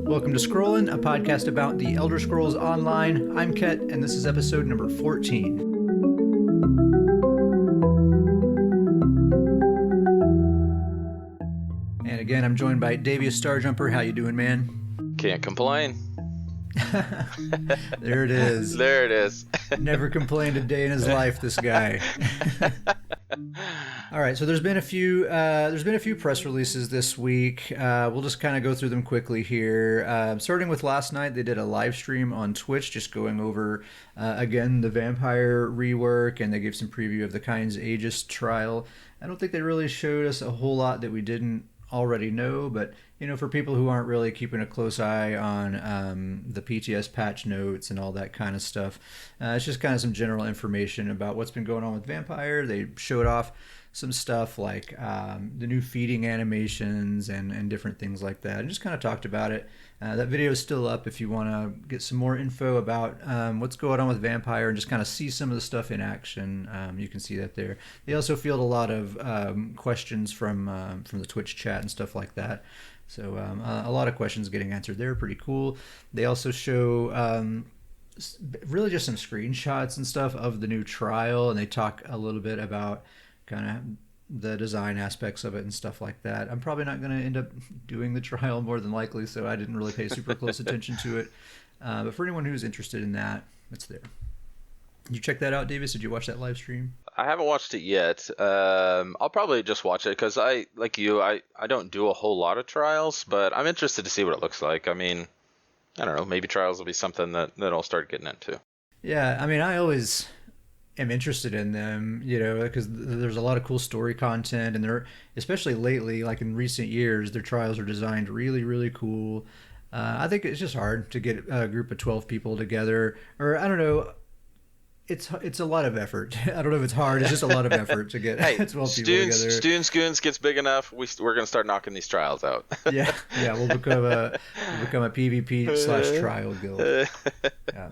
Welcome to Scrollin', a podcast about the Elder Scrolls Online. I'm Ket, and this is episode number 14. And again, I'm joined by Davius Starjumper. How you doing, man? Can't complain. There it is. There it is. Never complained a day in his life, this guy. All right, so there's been a few press releases this week. We'll just kind of go through them quickly here. Starting with last night, they did a live stream on Twitch, just going over again the vampire rework, and they gave some preview of the Kyne's Aegis trial. I don't think they really showed us a whole lot that we didn't already know, but you know, for people who aren't really keeping a close eye on the PTS patch notes and all that kind of stuff, it's just kind of some general information about what's been going on with Vampire. They showed off some stuff like the new feeding animations and different things like that, and just kind of talked about it. That video is still up if you want to get some more info about what's going on with Vampire and just kind of see some of the stuff in action. You can see that there. They also field a lot of questions from the Twitch chat and stuff like that. So a lot of questions getting answered there. Pretty cool. They also show really just some screenshots and stuff of the new trial, and they talk a little bit about kind of the design aspects of it and stuff like that. I'm probably not going to end up doing the trial more than likely, so I didn't really pay super close attention to it. But for anyone who's interested in that, it's there. You check that out, Davis? Did you watch that live stream? I haven't watched it yet. I'll probably just watch it because I don't do a whole lot of trials, but I'm interested to see what it looks like. I mean, I don't know, maybe trials will be something that I'll start getting into. Yeah, I mean, I always am interested in them, you know, because there's a lot of cool story content, and they're, especially lately, like in recent years, their trials are designed really, really cool. I think it's just hard to get a group of 12 people together, or I don't know. It's a lot of effort. I don't know if it's hard. It's just a lot of effort to get 12 people together. Stuhn gets big enough. We're gonna start knocking these trials out. yeah, we'll become a PvP/trial guild. Yeah.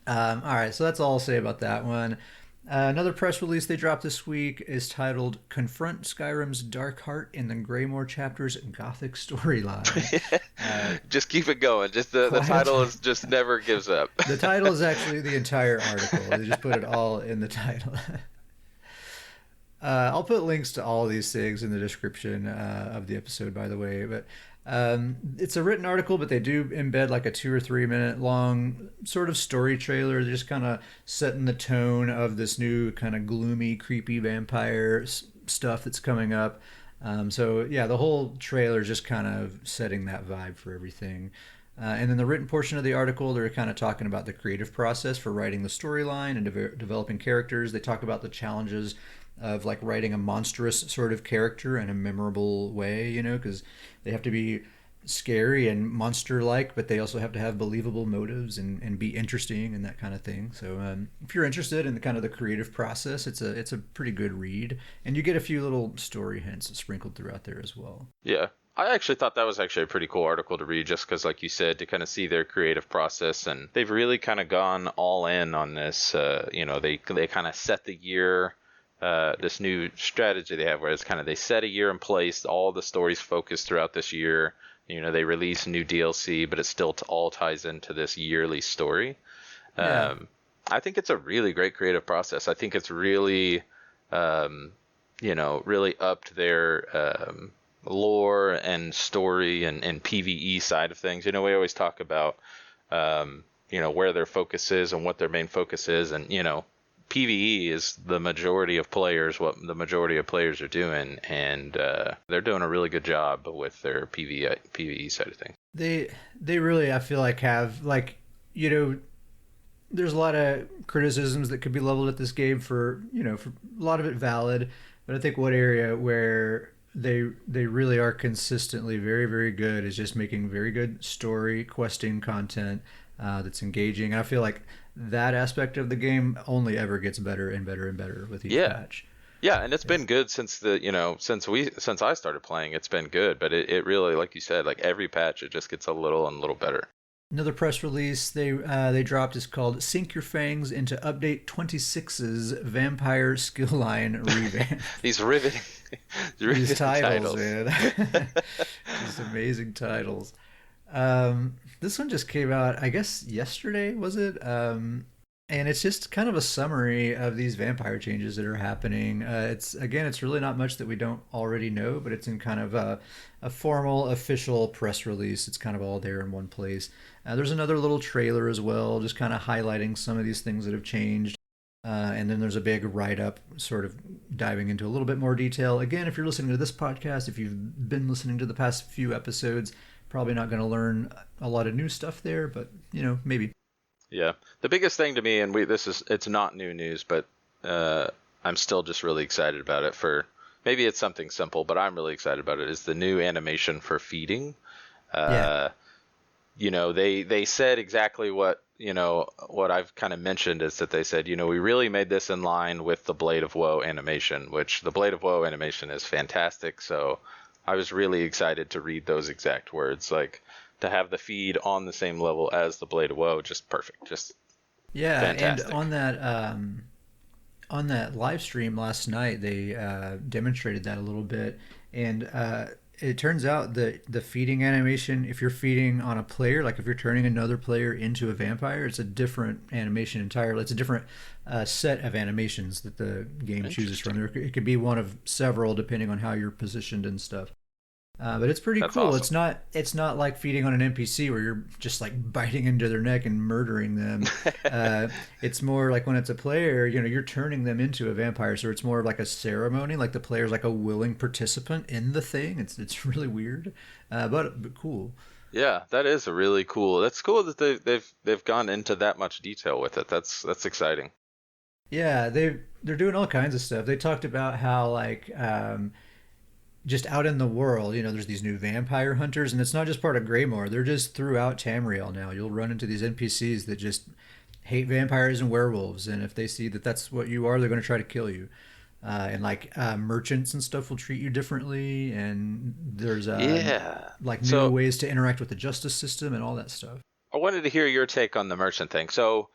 All right, so that's all I'll say about that one. Another press release they dropped this week is titled "Confront Skyrim's Dark Heart in the Greymoor Chapter's Gothic Storyline." Just keep it going. Just the title is just never gives up. The title is actually the entire article. They just put it all in the title. I'll put links to all of these things in the description of the episode, by the way. But it's a written article, but they do embed like a 2 or 3 minute long sort of story trailer. They're just kind of setting the tone of this new kind of gloomy, creepy vampire stuff that's coming up. So yeah, the whole trailer is just kind of setting that vibe for everything. And then the written portion of the article, they're kind of talking about the creative process for writing the storyline and developing characters. They talk about the challenges of like writing a monstrous sort of character in a memorable way, you know, because they have to be scary and monster-like, but they also have to have believable motives and be interesting and that kind of thing. So if you're interested in the kind of the creative process, it's a pretty good read, and you get a few little story hints sprinkled throughout there as well. Yeah. I actually thought that was actually a pretty cool article to read, just because, like you said, to kind of see their creative process, and they've really kind of gone all in on this. You know, they kind of set the year. This new strategy they have, where it's kind of they set a year in place, all the stories focused throughout this year. You know, they release new DLC, but it still all ties into this yearly story. Yeah. I think it's a really great creative process. I think it's really, really upped their lore and story and PvE side of things. You know, we always talk about, where their focus is and what their main focus is, and, you know, PvE is the majority of players, what the majority of players are doing, and they're doing a really good job with their PvE side of things. They really, I feel like, have, like, you know, there's a lot of criticisms that could be leveled at this game for a lot of it valid, but I think one area where they really are consistently very, very good is just making very good story questing content that's engaging. And I feel like that aspect of the game only ever gets better and better and better with each patch. Yeah, and it's been good since I started playing. It's been good, but it really, like you said, like every patch it just gets a little better. Another press release they dropped is called "Sink Your Fangs into Update 26's Vampire Skill Line Revamp." These riveting These titles, man. These amazing titles. This one just came out, I guess yesterday, was it? And it's just kind of a summary of these vampire changes that are happening. It's again, it's really not much that we don't already know, but it's in kind of a formal, official press release. It's kind of all there in one place. There's another little trailer as well, just kind of highlighting some of these things that have changed. And then there's a big write up, sort of diving into a little bit more detail. Again, if you're listening to this podcast, if you've been listening to the past few episodes, probably not going to learn a lot of new stuff there, but maybe. Yeah, the biggest thing to me, and it's not new news, but uh, I'm still just really excited about it. For maybe it's something simple, but I'm really excited about it. Is the new animation for feeding? Yeah, Uh, they said exactly what I've kind of mentioned is that they said, we really made this in line with the Blade of Woe animation, which the Blade of Woe animation is fantastic. So I was really excited to read those exact words, like to have the feed on the same level as the Blade of Woe, just perfect, just yeah, and fantastic. on that live stream last night, they demonstrated that a little bit, and it turns out that the feeding animation, if you're feeding on a player, like if you're turning another player into a vampire, it's a different animation entirely. It's a different set of animations that the game chooses from. Interesting. It could be one of several depending on how you're positioned and stuff. But it's pretty That's cool. awesome. It's not like feeding on an NPC where you're just like biting into their neck and murdering them. Uh, it's more like when it's a player, you're turning them into a vampire. So it's more of like a ceremony. Like the player's like a willing participant in the thing. It's really weird, but cool. Yeah, that is a really cool. That's cool that they've gone into that much detail with it. That's exciting. Yeah, they're doing all kinds of stuff. They talked about how like just out in the world, there's these new vampire hunters, and it's not just part of Greymore. They're just throughout Tamriel now. You'll run into these NPCs that just hate vampires and werewolves, and if they see that that's what you are, they're going to try to kill you. And like merchants and stuff will treat you differently, and there's Yeah. like new So ways to interact with the justice system and all that stuff. I wanted to hear your take on the merchant thing. So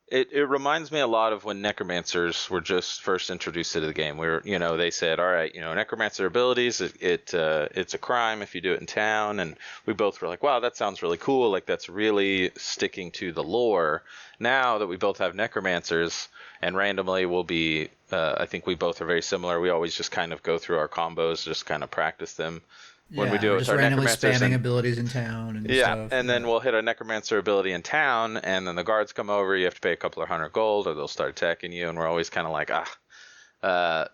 it reminds me a lot of when necromancers were just first introduced to the game. Where they said, all right, necromancer abilities, it's a crime if you do it in town, and we both were like, wow, that sounds really cool. Like that's really sticking to the lore. Now that we both have necromancers, and randomly we'll be, I think we both are very similar. We always just kind of go through our combos, just kind of practice them when we Yeah, do we're it with just our randomly necromancers, spamming and abilities in town and yeah, stuff. and then we'll hit a necromancer ability in town, and then the guards come over. You have to pay a couple of hundred gold, or they'll start attacking you. And we're always kind of like, uh,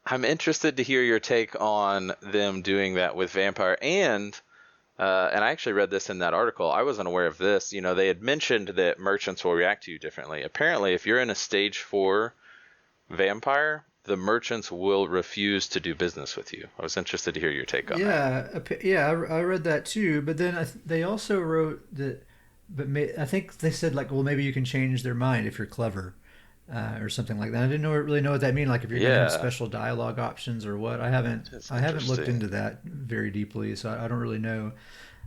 I'm interested to hear your take on them doing that with vampire. And I actually read this in that article. I wasn't aware of this. They had mentioned that merchants will react to you differently. Apparently, if you're in a stage 4 vampire, the merchants will refuse to do business with you. I was interested to hear your take on that. Yeah, yeah, I read that too. But then they also wrote that, but I think they said like, well, maybe you can change their mind if you're clever, or something like that. I didn't really know what that mean. Like if you're going to have Yeah, special dialogue options or what. that's I haven't looked interesting. into that very deeply, so I don't really know.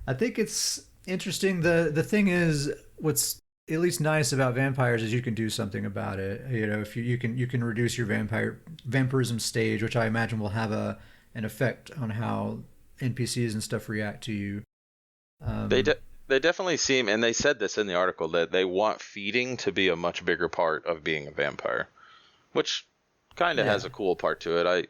I think it's interesting. The thing is, what's at least nice about vampires is you can do something about it. If you can reduce your vampirism stage, which I imagine will have an effect on how NPCs and stuff react to you. They Um, de- they definitely seem, and they said this in the article, that they want feeding to be a much bigger part of being a vampire, which kind of has yeah. a cool part to it.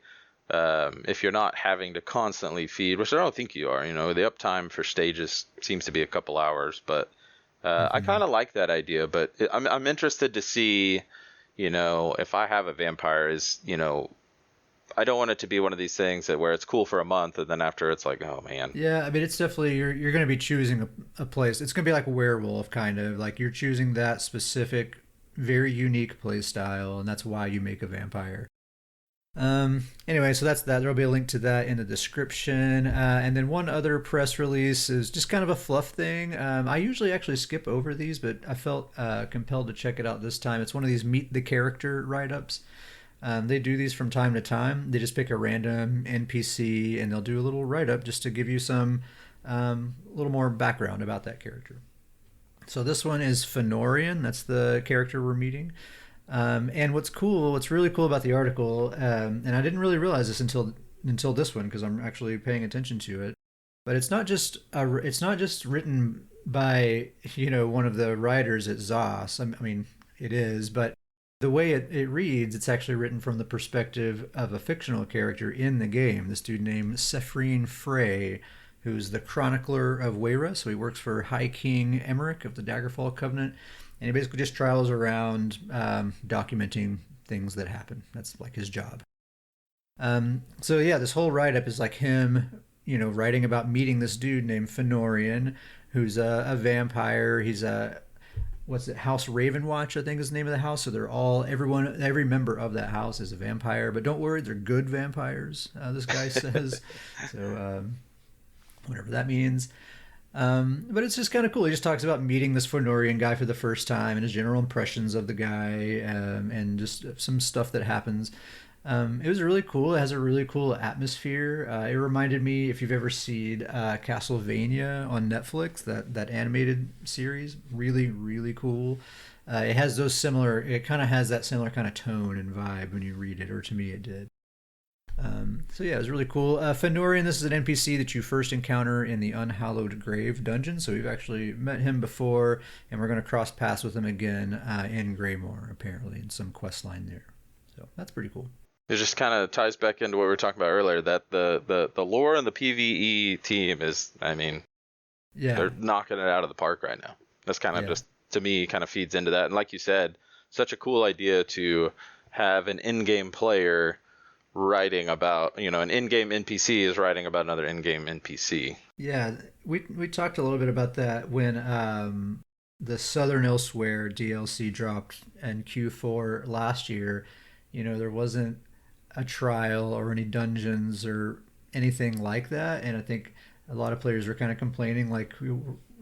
If you're not having to constantly feed, which I don't think you are, the uptime for stages seems to be a couple hours, but I Hmm. kind of like that idea. But I'm interested to see, if I have a vampire, I don't want it to be one of these things that where it's cool for a month and then after it's like, oh man. Yeah, I mean, it's definitely you're going to be choosing a place. It's going to be like a werewolf, kind of like you're choosing that specific, very unique play style, and that's why you make a vampire. Anyway, so that's that. There'll be a link to that in the description. And then one other press release is just kind of a fluff thing. I usually actually skip over these, but I felt compelled to check it out this time. It's one of these meet the character write ups. They do these from time to time. They just pick a random NPC and they'll do a little write up just to give you some little more background about that character. So this one is Fenorian. That's the character we're meeting. And what's really cool about the article, and I didn't really realize this until this one because I'm actually paying attention to it. but it's not just written by one of the writers at Zos. I mean, it is, but the way it reads, it's actually written from the perspective of a fictional character in the game. This dude named Sephrine Frey, who's the chronicler of Wayra. So he works for High King Emmerich of the Daggerfall Covenant, and he basically just travels around documenting things that happen. That's like his job. So yeah, this whole write up is like him, writing about meeting this dude named Fenorian, who's a vampire. He's a what's it, House Ravenwatch, I think is the name of the house. So every member of that house is a vampire. But don't worry, they're good vampires. This guy says. So whatever that means. But it's just kind of cool. He just talks about meeting this Fenorian guy for the first time and his general impressions of the guy, and just some stuff that happens. It was really cool. It has a really cool atmosphere. It reminded me, if you've ever seen Castlevania on Netflix, that animated series, really really cool. It has those similar. It kind of has that similar kind of tone and vibe when you read it, or to me it did. So yeah, it was really cool. Fenorian, this is an NPC that you first encounter in the Unhallowed Grave dungeon. So we've actually met him before, and we're going to cross paths with him again in Greymore, apparently, in some quest line there. So that's pretty cool. It just kind of ties back into what we were talking about earlier, that the lore and the PvE team is, I mean, yeah, they're knocking it out of the park right now. That's kind of just, to me, kind of feeds into that. And like you said, such a cool idea to have an in-game player writing about, an in-game NPC is writing about another in-game NPC. Yeah, we talked a little bit about that when the Southern Elsewhere DLC dropped in Q4 last year. There wasn't a trial or any dungeons or anything like that, and I think a lot of players were kind of complaining, like,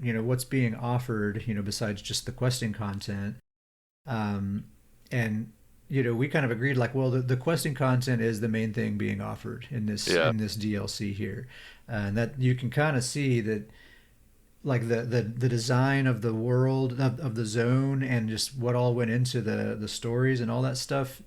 what's being offered, besides just the questing content. And we kind of agreed, like, well, the questing content is the main thing being offered in this DLC here, and that you can kind of see that, like, the design of the world of the zone and just what all went into the stories and all that stuff,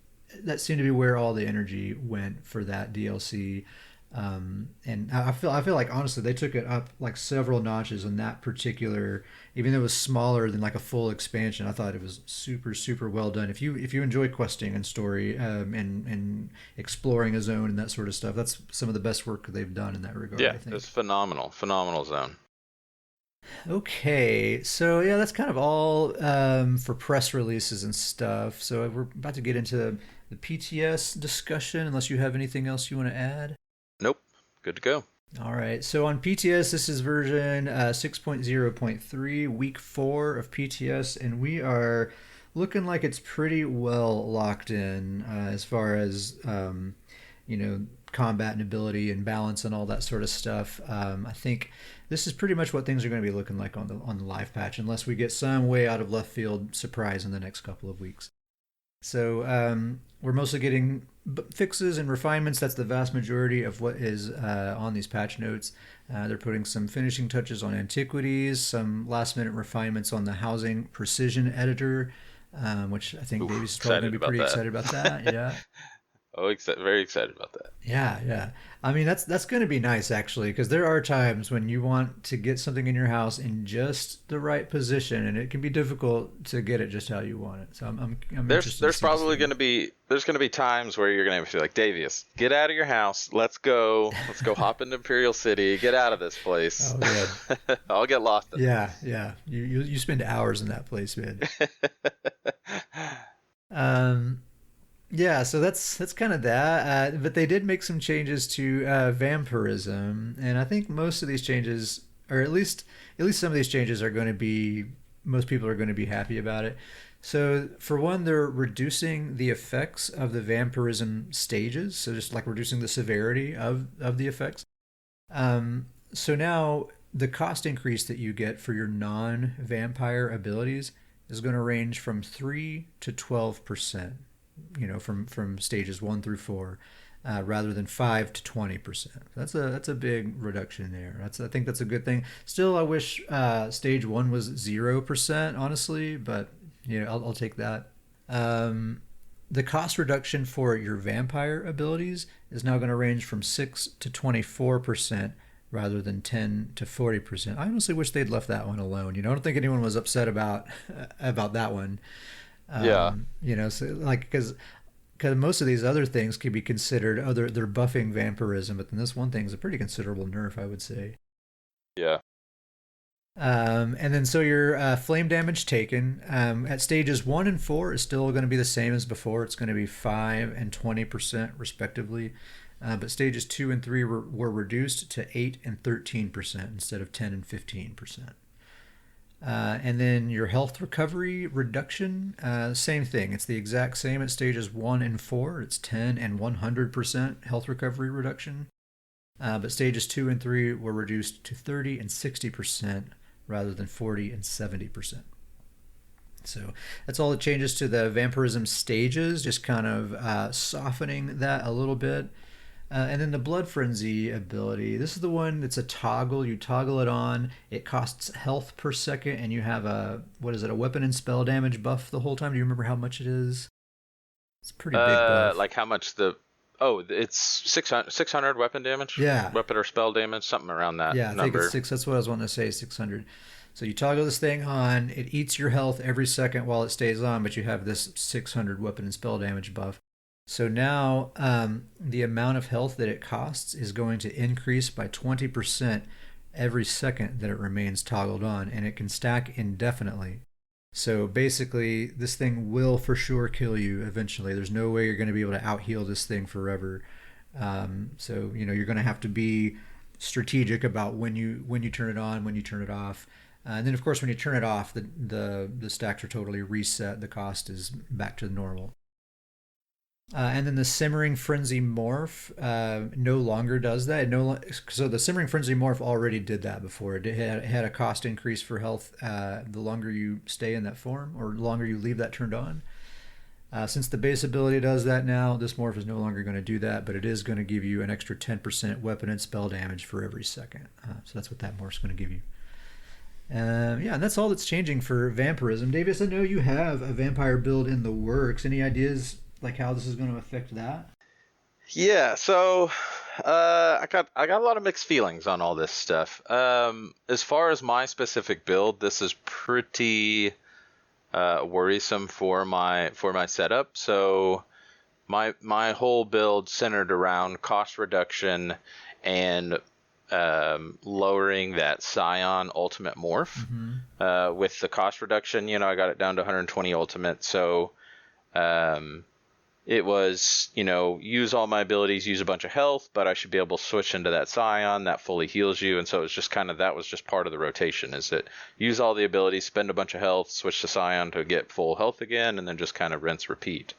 that seemed to be where all the energy went for that DLC. And I feel like, honestly, they took it up like several notches on that particular, even though it was smaller than like a full expansion. I thought it was super super well done. If you enjoy questing and story, and exploring a zone and that sort of stuff, that's some of the best work they've done in that regard. Yeah, I think it's phenomenal zone. Okay, so yeah, that's kind of all for press releases and stuff. So we're about to get into the PTS discussion, unless you have anything else you want to add. Nope, good to go. All right, so on PTS, this is version 6.0.3, week 4 of PTS, and we are looking like it's pretty well locked in as far as combat and ability and balance and all that sort of stuff. I think this is pretty much what things are going to be looking like on the live patch, unless we get some way out of left field surprise in the next couple of weeks. So we're mostly getting fixes and refinements. That's the vast majority of what is on these patch notes. They're putting some finishing touches on antiquities, some last minute refinements on the housing precision editor, which I think Davies is probably going to be pretty excited about that. Yeah. Oh, very excited about that. Yeah. I mean, that's going to be nice, actually, because there are times when you want to get something in your house in just the right position, and it can be difficult to get it just how you want it. So I'm interested. There's probably going to be times where you're going to be like, Davius, get out of your house. Let's go hop into Imperial City. Get out of this place. Oh, yeah. I'll get lost in it. Yeah. You spend hours in that place, man. Yeah, so that's kind of that. But they did make some changes to vampirism, and I think most of these changes, or at least some of these changes, are going to be, most people are going to be happy about it. So for one, they're reducing the effects of the vampirism stages, so just like reducing the severity of the effects. So now the cost increase that you get for your non-vampire abilities is going to range from 3 to 12%. From stages 1 through 4, rather than 5 to 20%. That's a big reduction there. I think that's a good thing. Still, I wish stage 1 was 0%, honestly, but I'll take that. The cost reduction for your vampire abilities is now going to range from 6 to 24%, rather than 10 to 40%. I honestly wish they'd left that one alone. I don't think anyone was upset about that one. Yeah. So like because most of these other things can be considered they're buffing vampirism, but then this one thing is a pretty considerable nerf, I would say. Yeah. And then so your flame damage taken at stages 1 and 4 is still going to be the same as before. It's going to be 5 and 20% respectively. But stages 2 and 3 were reduced to 8 and 13% instead of 10 and 15%. And then your health recovery reduction, same thing. It's the exact same at stages 1 and 4. It's 10 and 100% health recovery reduction. But stages 2 and 3 were reduced to 30 and 60% rather than 40 and 70%. So that's all the changes to the vampirism stages, just kind of softening that a little bit. And then the Blood Frenzy ability. This is the one that's a toggle. You toggle it on. It costs health per second, and you have a weapon and spell damage buff the whole time. Do you remember how much it is? It's a pretty big buff. Like how much the? Oh, it's 600 weapon damage. Yeah. Weapon or spell damage, something around that Yeah, I think it's number. 6. That's what I was wanting to say, 600. So you toggle this thing on. It eats your health every second while it stays on, but you have this 600 weapon and spell damage buff. So now the amount of health that it costs is going to increase by 20% every second that it remains toggled on, and it can stack indefinitely. So basically, this thing will for sure kill you eventually. There's no way you're going to be able to out heal this thing forever. So you're going to have to be strategic about when you turn it on, when you turn it off. And then, of course, when you turn it off, the stacks are totally reset. The cost is back to normal. And then the Simmering Frenzy Morph no longer does that. So the Simmering Frenzy Morph already did that before. It had a cost increase for health the longer you stay in that form or the longer you leave that turned on. Since the base ability does that now, this morph is no longer going to do that, but it is going to give you an extra 10% weapon and spell damage for every second. So that's what that morph's going to give you. Yeah, and that's all that's changing for vampirism. Davis, I know you have a vampire build in the works. Any ideas like how this is going to affect that? Yeah, so I got a lot of mixed feelings on all this stuff. As far as my specific build, this is pretty worrisome for my setup. So my whole build centered around cost reduction and lowering that Scion ultimate morph. With the cost reduction, I got it down to 120 ultimate. So it was, use all my abilities, use a bunch of health, but I should be able to switch into that Scion that fully heals you. And so it's just that was just part of the rotation, is that use all the abilities, spend a bunch of health, switch to Scion to get full health again, and then just kind of rinse, repeat.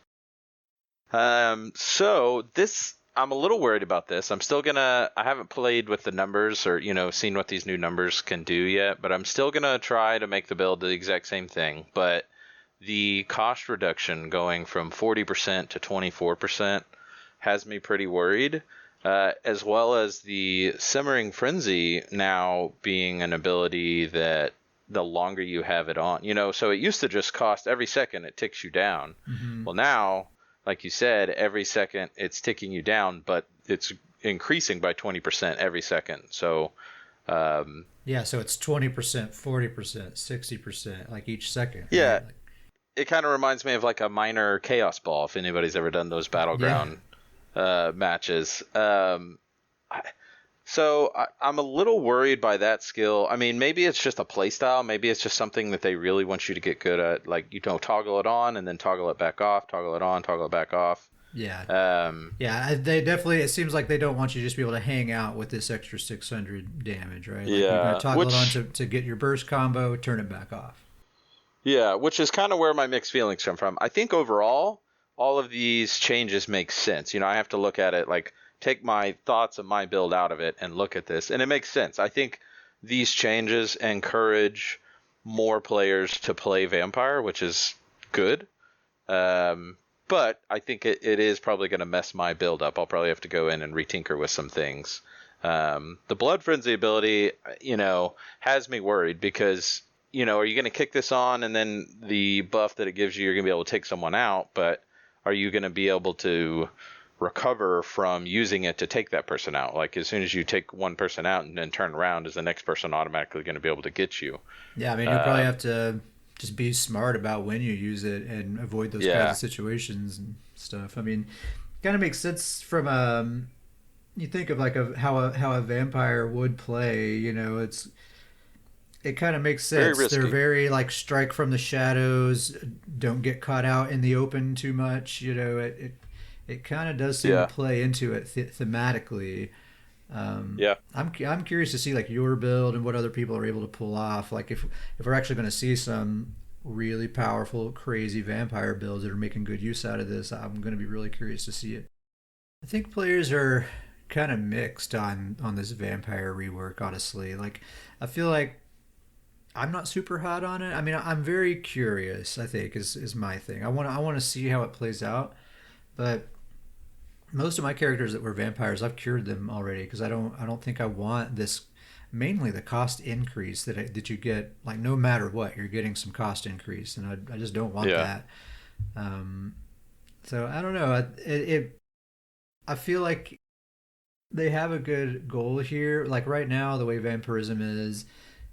So this, I'm a little worried about this. I haven't played with the numbers or, seen what these new numbers can do yet, but I'm still going to try to make the build the exact same thing. But the cost reduction going from 40% to 24% has me pretty worried, as well as the Simmering Frenzy now being an ability that the longer you have it on, so it used to just cost every second it ticks you down. Well, now, like you said, every second it's ticking you down, but it's increasing by 20% every second. So yeah, so it's 20%, 40%, 60%, like each second. yeah, Right? it kind of reminds me of like a minor chaos ball, if anybody's ever done those battleground matches. So I'm a little worried by that skill. I mean, maybe it's just a play style. Maybe it's just something that they really want you to get good at. Like, toggle it on and then toggle it back off, toggle it on, toggle it back off. Yeah. Yeah, they definitely, it seems like they don't want you to just be able to hang out with this extra 600 damage, right? Like you're going to toggle it on to get your burst combo, turn it back off. Yeah, which is kind of where my mixed feelings come from. I think overall, all of these changes make sense. I have to look at it, like, take my thoughts of my build out of it and look at this, and it makes sense. I think these changes encourage more players to play Vampire, which is good. But I think it is probably going to mess my build up. I'll probably have to go in and retinker with some things. The Blood Frenzy ability, has me worried because, are you going to kick this on and then the buff that it gives you, you're going to be able to take someone out, but are you going to be able to recover from using it to take that person out. Like as soon as you take one person out and then turn around, is the next person automatically going to be able to get you? Yeah, I mean, you'll probably Um, have to just be smart about when you use it and avoid those kinds of yeah, situations and stuff. I mean, kind of makes sense from you think of like how a vampire would play. You know, it kind of makes very sense. They're risky. very like strike from the shadows, don't get caught out in the open too much. You know, it kind of does seem to Yeah, play into it thematically. yeah, I'm curious to see like your build and what other people are able to pull off. Like if we're actually going to see some really powerful, crazy vampire builds that are making good use out of this, I'm going to be really curious to see it. I think players are kind of mixed on this vampire rework. Honestly, like I feel like I'm not super hot on it. I mean, I'm very curious. I think is my thing. I want to see how it plays out, but most of my characters that were vampires, I've cured them already because I don't think I want this. Mainly the cost increase that you get, like no matter what, you're getting some cost increase, and I just don't want yeah. that. Um, so I don't know. I feel like they have a good goal here. Like right now, the way vampirism is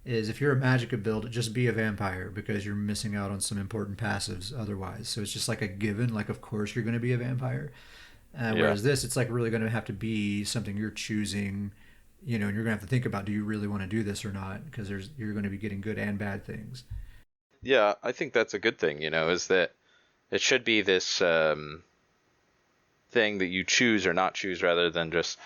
if you're a magicka build, just be a vampire because you're missing out on some important passives otherwise. So it's just like a given. Like of course you're going to be a vampire. Yeah. Whereas this, it's like really going to have to be something you're choosing, you know, and you're going to have to think about, do you really want to do this or not? Because you're going to be getting good and bad things. Yeah, I think that's a good thing, is that it should be this thing that you choose or not choose rather than just,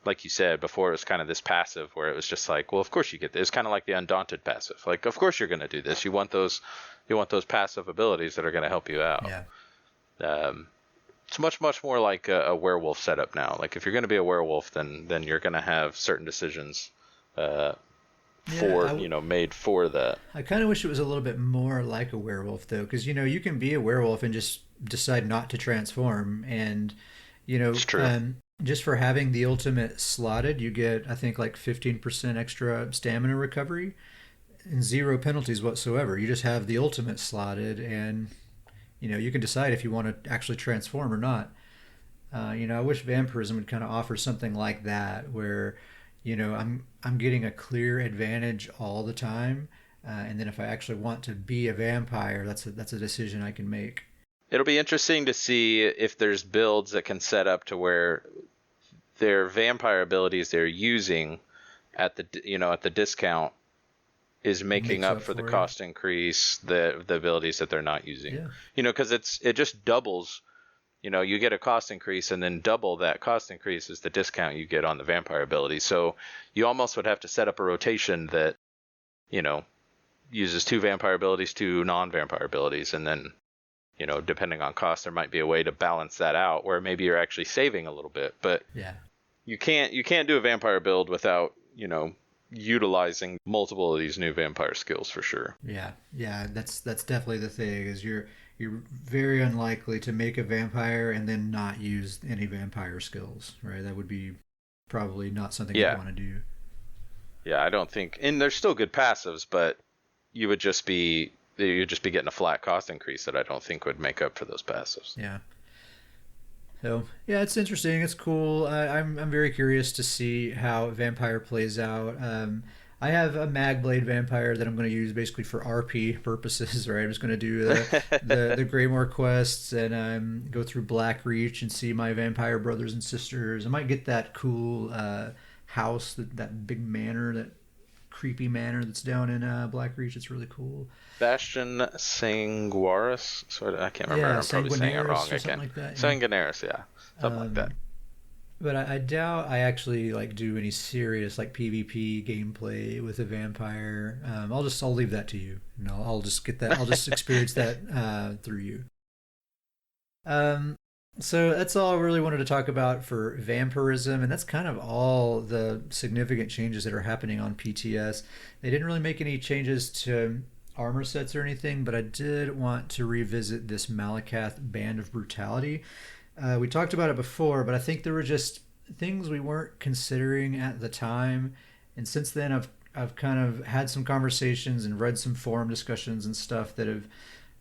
like you said before, it was kind of this passive where it was just like, well, of course you get this. It's kind of like the Undaunted passive. Like, of course you're going to do this. You want those passive abilities that are going to help you out. Yeah. Um, it's much more like a werewolf setup now. Like if you're going to be a werewolf, then you're going to have certain decisions uh, Yeah. made for that. I kind of wish it was a little bit more like a werewolf though, because you can be a werewolf and just decide not to transform, and It's true. just for having the ultimate slotted, you get I think like 15% extra stamina recovery and zero penalties whatsoever. You just have the ultimate slotted, and you can decide if you want to actually transform or not. I wish vampirism would kind of offer something like that, where I'm getting a clear advantage all the time, and then if I actually want to be a vampire, that's a decision I can make. It'll be interesting to see if there's builds that can set up to where their vampire abilities they're using at the discount is making Makes up up for the for it. cost increase, the abilities that they're not using. Yeah, Because it just doubles. You get a cost increase and then double that cost increase is the discount you get on the vampire ability. So you almost would have to set up a rotation that you know uses two vampire abilities, two non-vampire abilities, and then depending on cost, there might be a way to balance that out where maybe you're actually saving a little bit. But yeah, you can't do a vampire build without utilizing multiple of these new vampire skills for sure. yeah. That's definitely the thing. Is you're very unlikely to make a vampire and then not use any vampire skills, right? That would be probably not something I'd Yeah, want to do. yeah. I don't think, and there's still good passives, but you'd just be getting a flat cost increase that I don't think would make up for those passives. Yeah. So yeah, it's interesting. It's cool. I'm very curious to see how Vampire plays out. I have a Magblade Vampire that I'm going to use basically for RP purposes. Right, I'm just going to do the Greymore quests and go through Black Reach and see my vampire brothers and sisters. I might get that cool house, that big manor, that creepy manor that's down in Black Reach. It's really cool. Bastion Sanguaris, sort of. I can't remember. Yeah, I'm probably saying it wrong Sanguinaris or something again. like that. Yeah. Sanguinaris, yeah, something like that. Um, But I doubt I actually like do any serious like PvP gameplay with a vampire. I'll leave that to you. I'll just get that. I'll just experience that through you. Um, so that's all I really wanted to talk about for vampirism, and that's kind of all the significant changes that are happening on PTS. They didn't really make any changes to armor sets or anything, but I did want to revisit this Malacath Band of Brutality. We talked about it before, but I think there were just things we weren't considering at the time, and since then I've kind of had some conversations and read some forum discussions and stuff that have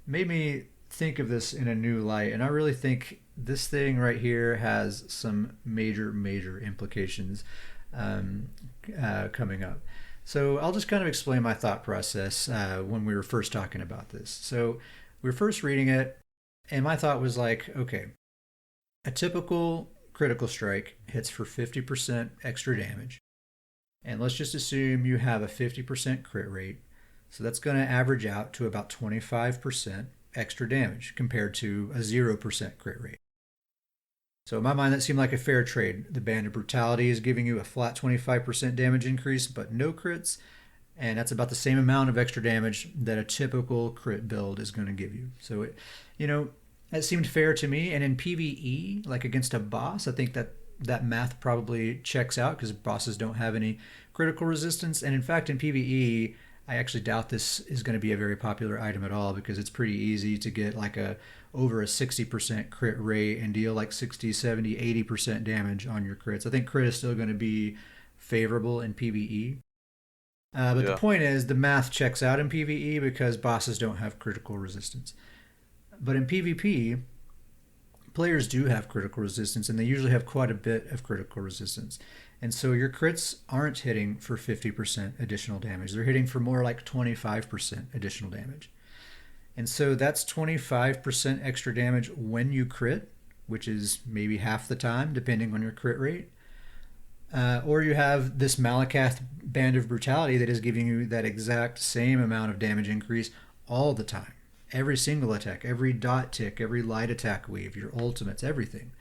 made me think of this in a new light. And I really think this thing right here has some major, major implications um, coming up. So I'll just kind of explain my thought process when we were first talking about this. So we were first reading it, and my thought was like, okay, a typical critical strike hits for 50% extra damage. And let's just assume you have a 50% crit rate. So that's going to average out to about 25% extra damage compared to a 0% crit rate. So in my mind, that seemed like a fair trade. The Band of Brutality is giving you a flat 25% damage increase, but no crits, and that's about the same amount of extra damage that a typical crit build is going to give you. So you know, that seemed fair to me. And in PvE, like against a boss, I think that math probably checks out because bosses don't have any critical resistance. And in fact, in PvE, I actually doubt this is going to be a very popular item at all because it's pretty easy to get like a over a 60% crit rate and deal like 60, 70, 80% damage on your crits. I think crit is still going to be favorable in PvE. But the Yeah. point is, the math checks out in PvE because bosses don't have critical resistance. But in PvP, players do have critical resistance, and they usually have quite a bit of critical resistance. And so your crits aren't hitting for 50% additional damage. They're hitting for more like 25% additional damage. And so that's 25% extra damage when you crit, which is maybe half the time, depending on your crit rate. Or you have this Malacath Band of Brutality that is giving you that exact same amount of damage increase all the time. Every single attack, every dot tick, every light attack wave, your ultimates, everything.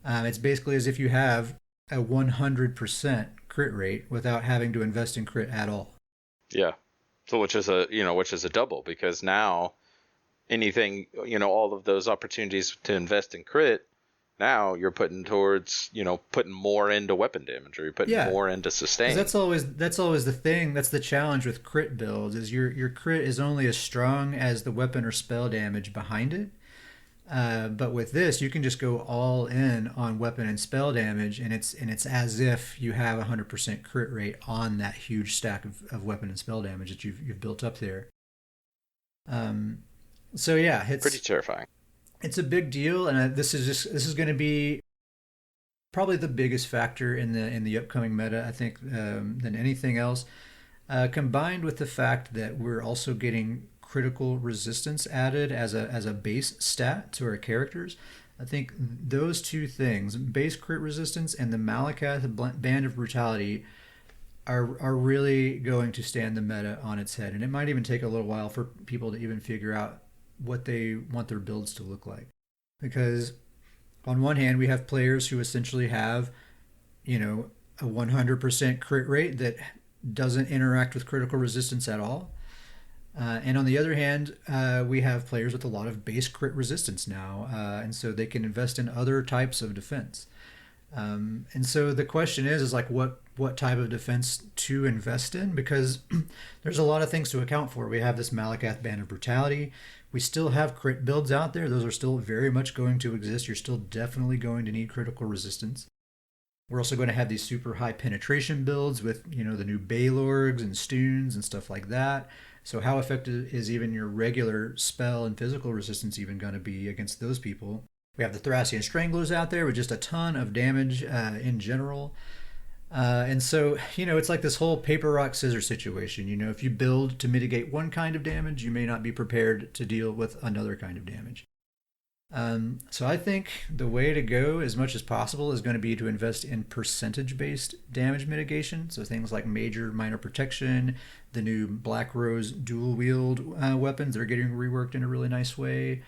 It's basically as if you have a 100% crit rate without having to invest in crit at all. Yeah. So which is a double because now anything, all of those opportunities to invest in crit, now you're putting towards, putting more into weapon damage or you're putting Yeah, more into because sustain. that's always the thing. That's the challenge with crit builds is your crit is only as strong as the weapon or spell damage behind it. But with this, you can just go all in on weapon and spell damage, and it's as if you have a 100% crit rate on that huge stack of weapon and spell damage that you've built up there. Um, so yeah, Pretty it's terrifying. it's a big deal, and this is going to be probably the biggest factor in the upcoming meta. I think than anything else. Combined with the fact that we're also getting critical resistance added as a base stat to our characters. I think those two things, base crit resistance and the Malacath Band of Brutality, are really going to stand the meta on its head. And it might even take a little while for people to even figure out what they want their builds to look like. Because on one hand, we have players who essentially have, a 100% crit rate that doesn't interact with critical resistance at all. And on the other hand, we have players with a lot of base crit resistance now, and so they can invest in other types of defense. And so the question is like what type of defense to invest in because there's a lot of things to account for. We have this Malacath Band of Brutality. We still have crit builds out there. Those are still very much going to exist. You're still definitely going to need critical resistance. We're also going to have these super high penetration builds with, the new Baylorgs and Stuhns and stuff like that. So how effective is even your regular spell and physical resistance even going to be against those people? We have the Thracian Stranglers out there with just a ton of damage in general. And so, it's like this whole paper, rock, scissors situation. If you build to mitigate one kind of damage, you may not be prepared to deal with another kind of damage. So I think the way to go as much as possible is going to be to invest in percentage-based damage mitigation. So things like major, minor protection, the new Black Rose dual-wield weapons that are getting reworked in a really nice way,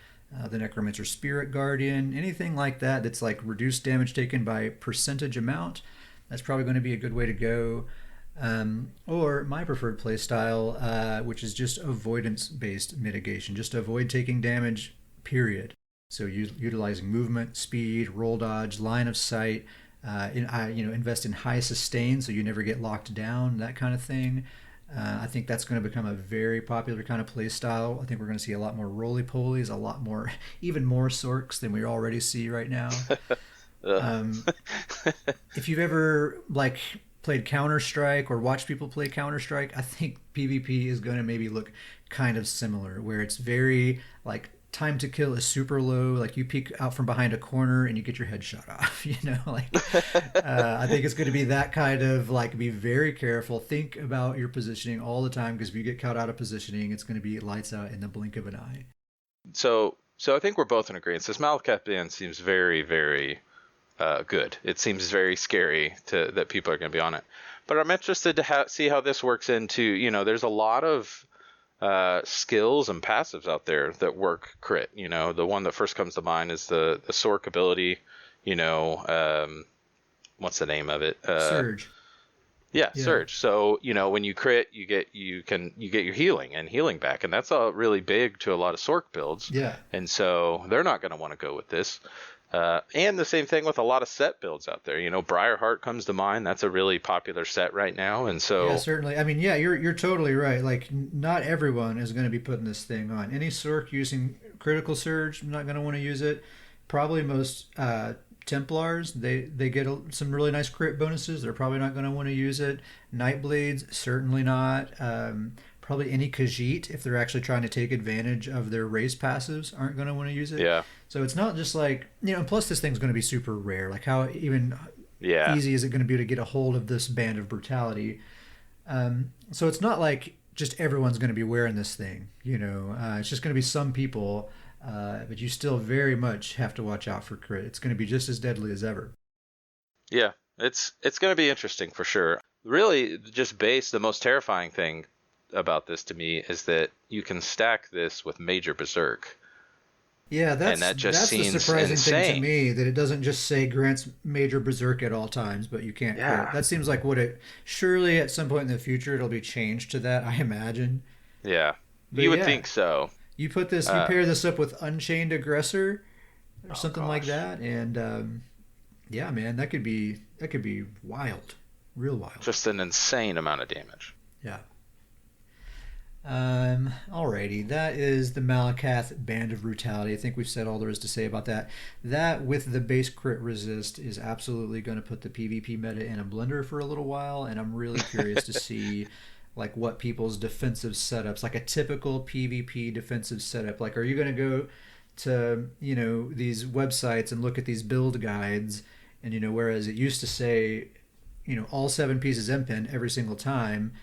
the Necromancer Spirit Guardian, anything like that that's like reduced damage taken by percentage amount. That's probably going to be a good way to go. Or my preferred playstyle, which is just avoidance-based mitigation. Just avoid taking damage, period. So utilizing movement, speed, roll dodge, line of sight, invest in high sustain so you never get locked down, that kind of thing. I think that's going to become a very popular kind of play style. I think we're going to see a lot more roly-polies, a lot more, even more sorks than we already see right now. Um, if you've ever played Counter Strike or watched people play Counter Strike, I think PvP is going to maybe look kind of similar, where it's very like time to kill is super low. Like you peek out from behind a corner and you get your head shot off. Like I think it's going to be that kind of like be very careful. Think about your positioning all the time because if you get caught out of positioning, it's going to be lights out in the blink of an eye. So I think we're both in agreement. This Malacath band seems very, very good. It seems very scary that people are going to be on it. But I'm interested to see how this works into, there's a lot of skills and passives out there that work crit. The one that first comes to mind is the Sork ability. What's the name of it? Surge. Yeah, Yeah. Surge. So when you crit, you get your healing and healing back, and that's all really big to a lot of Sork builds. Yeah. And so they're not going to want to go with this. And the same thing with a lot of set builds out there. Briarheart comes to mind. That's a really popular set right now. And Yeah, so, certainly. I mean, yeah, you're totally right. Like, not everyone is going to be putting this thing on. Any Sork using critical surge, not going to want to use it. Probably most Templars, they get some really nice crit bonuses. They're probably not going to want to use it. Nightblades, certainly not. Probably any Khajiit, if they're actually trying to take advantage of their race passives, aren't going to want to use it. yeah, So it's not just like, plus this thing's going to be super rare. Like, how even yeah, easy is it going to be to get a hold of this Band of Brutality? So it's not like just everyone's going to be wearing this thing. It's just going to be some people, but you still very much have to watch out for crit. It's going to be just as deadly as ever. yeah. It's going to be interesting for sure. Really, the most terrifying thing about this to me is that you can stack this with Major Berserk. Yeah, And that's that just that's the seems surprising thing to insane. me, that it doesn't just say grants major berserk at all times, but you can't crit. Yeah, That seems like what it. Surely at some point in the future it'll be changed to that, I imagine. yeah. But You would yeah, think so. you Uh, pair this up with Unchained Aggressor or oh something like gosh, that, and yeah, man, that could be wild, real wild. just an insane amount of damage. Yeah. Alrighty, that is the Malacath Band of Brutality. I think we've said all there is to say about that. That, with the base crit resist, is absolutely going to put the PvP meta in a blender for a little while, and I'm really curious to see like what people's defensive setups, like a typical PvP defensive setup. Like, are you going to go to these websites and look at these build guides, and whereas it used to say all 7 pieces MPen every single time,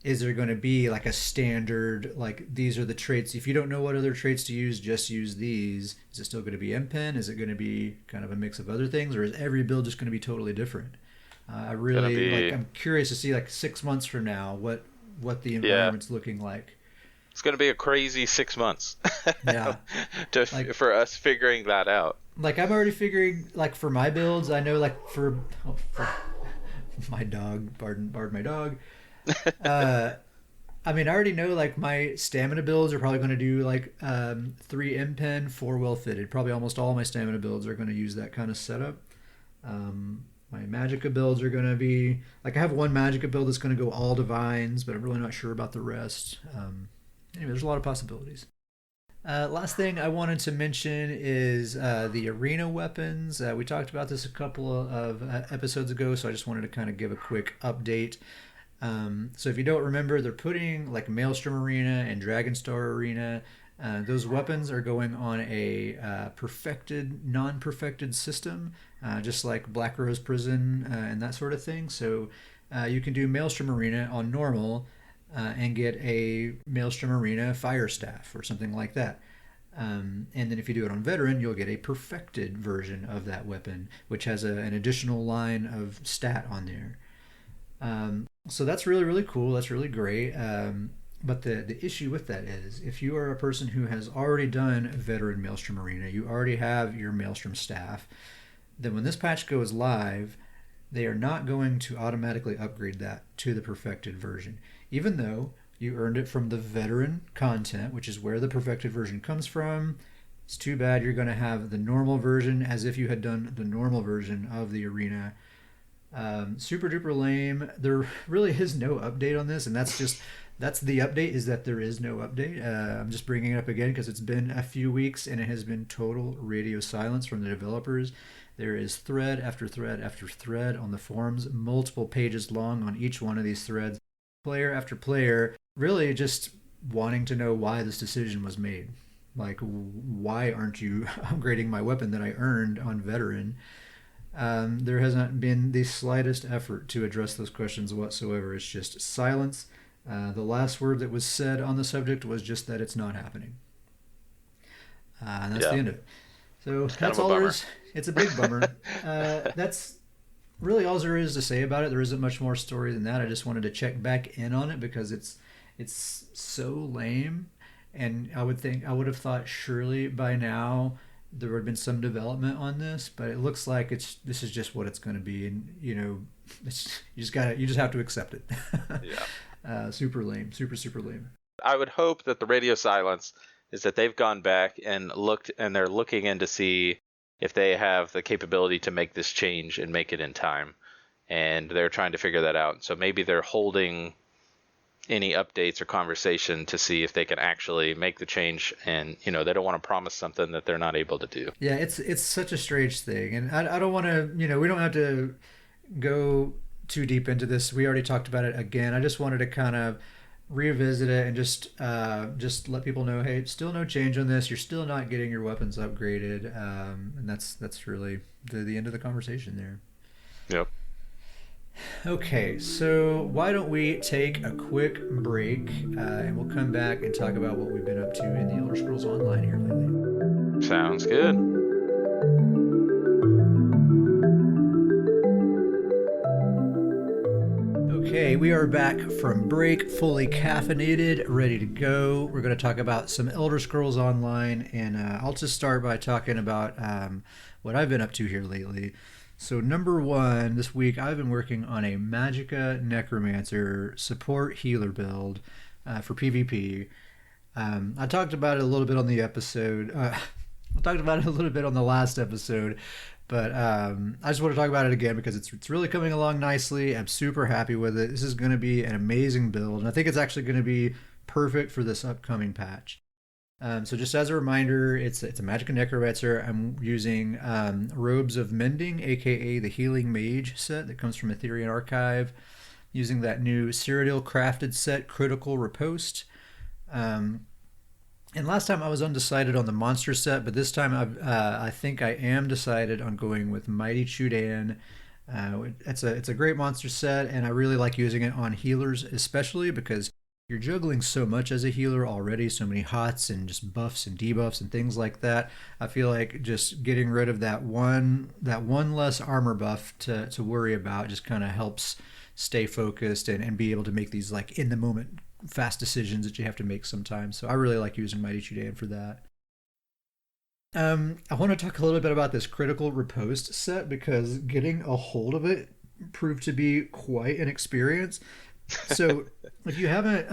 is there going to be like a standard, like these are the traits, if you don't know what other traits to use, just use these? Is it still going to be MPen? Is it going to be kind of a mix of other things, or is every build just going to be totally different? I Gonna really like, be I'm curious to see like 6 months from now what the Yeah, environment's looking like. it's gonna be a crazy 6 months Yeah, like for us figuring that out. I'm already figuring, like for my builds, I know, like for my dog, pardon my dog. uh I mean, I already know like my stamina builds are probably going to do like 3 MPen, 4 well fitted. Probably almost all my stamina builds are going to use that kind of setup. My Magicka builds are going to be like, I have one Magicka build that's going to go all divines, but I'm really not sure about the rest. Anyway, there's a lot of possibilities. Last thing I wanted to mention is the arena weapons. We talked about this a couple of episodes ago, so I just wanted to kind of give a quick update. So if you don't remember, they're putting like Maelstrom Arena and Dragonstar Arena. Those weapons are going on a perfected, non-perfected system, just like Black Rose Prison and that sort of thing. So you can do Maelstrom Arena on normal and get a Maelstrom Arena Fire Staff or something like that. And then if you do it on Veteran, you'll get a perfected version of that weapon, which has an additional line of stat on there. So that's really, really cool. That's really great. But the issue with that is, if you are a person who has already done Veteran Maelstrom Arena, you already have your Maelstrom staff, then when this patch goes live, they are not going to automatically upgrade that to the perfected version, even though you earned it from the Veteran content, which is where the perfected version comes from. It's too bad you're going to have the normal version as if you had done the normal version of the arena. Super duper lame. There really is no update on this, and that's the update, is that there is no update. I'm just bringing it up again because it's been a few weeks and it has been total radio silence from the developers. There is thread after thread after thread on the forums, multiple pages long on each one of these threads. Player after player really just wanting to know why this decision was made. Like, why aren't you upgrading my weapon that I earned on veteran? There hasn't been the slightest effort to address those questions whatsoever. It's just silence. The last word that was said on the subject was just that it's not happening. And that's the Yeah, end of it. So it's kind of that's a all there bummer. is. It's a big bummer. That's really all there is to say about it. There isn't much more story than that. I just wanted to check back in on it because it's so lame, and I would have thought surely by now there would have been some development on this, but it looks like this is just what it's going to be, and you just have to accept it. Yeah. Super lame, super lame. I would hope that the radio silence is that they've gone back and looked, and they're looking in to see if they have the capability to make this change and make it in time. And they're trying to figure that out. So maybe they're holding any updates or conversation to see if they can actually make the change, and they don't want to promise something that they're not able to do. Yeah, it's such a strange thing, and I don't want to, we don't have to go too deep into this. We already talked about it again. I just wanted to kind of revisit it and just let people know, hey, still no change on this. You're still not getting your weapons upgraded, and that's really the end of the conversation there. Yep. Okay, so why don't we take a quick break, and we'll come back and talk about what we've been up to in the Elder Scrolls Online here lately. Sounds good. Okay, we are back from break, fully caffeinated, ready to go. We're going to talk about some Elder Scrolls Online, and I'll just start by talking about what I've been up to here lately. So, number one, this week I've been working on a Magicka Necromancer support healer build for PvP. I talked about it a little bit on the episode. I talked about it a little bit on the last episode, but I just want to talk about it again because it's really coming along nicely. I'm super happy with it. This is going to be an amazing build, and I think it's actually going to be perfect for this upcoming patch. So just as a reminder, it's a Magicka Necromancer. I'm using Robes of Mending, aka the Healing Mage set that comes from Ethereum Archive, using that new Cyrodiil crafted set, Critical Riposte. And last time I was undecided on the monster set, but this time I think I am decided on going with Mighty Chudan. It's a great monster set, and I really like using it on healers, especially because you're juggling so much as a healer already, so many hots and just buffs and debuffs and things like that. I feel like just getting rid of that one less armor buff to worry about just kind of helps stay focused and be able to make these like in the moment fast decisions that you have to make sometimes. So I really like using Mighty Chudan for that. I want to talk a little bit about this Critical Riposte set because getting a hold of it proved to be quite an experience. So if you haven't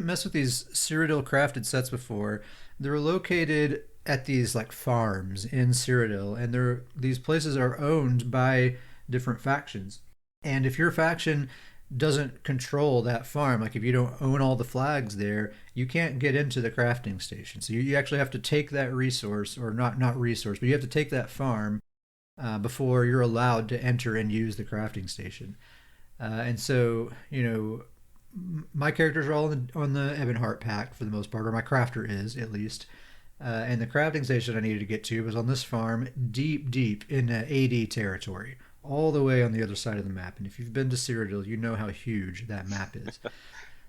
messed with these Cyrodiil crafted sets before, they're located at these like farms in Cyrodiil, and these places are owned by different factions. And if your faction doesn't control that farm, like if you don't own all the flags there, you can't get into the crafting station. So you actually have to take that resource, or not resource, but you have to take that farm before you're allowed to enter and use the crafting station. And so, my characters are all on the Ebonheart pack for the most part, or my crafter is at least. And the crafting station I needed to get to was on this farm, deep in AD territory, all the way on the other side of the map. And if you've been to Cyrodiil, you know how huge that map is.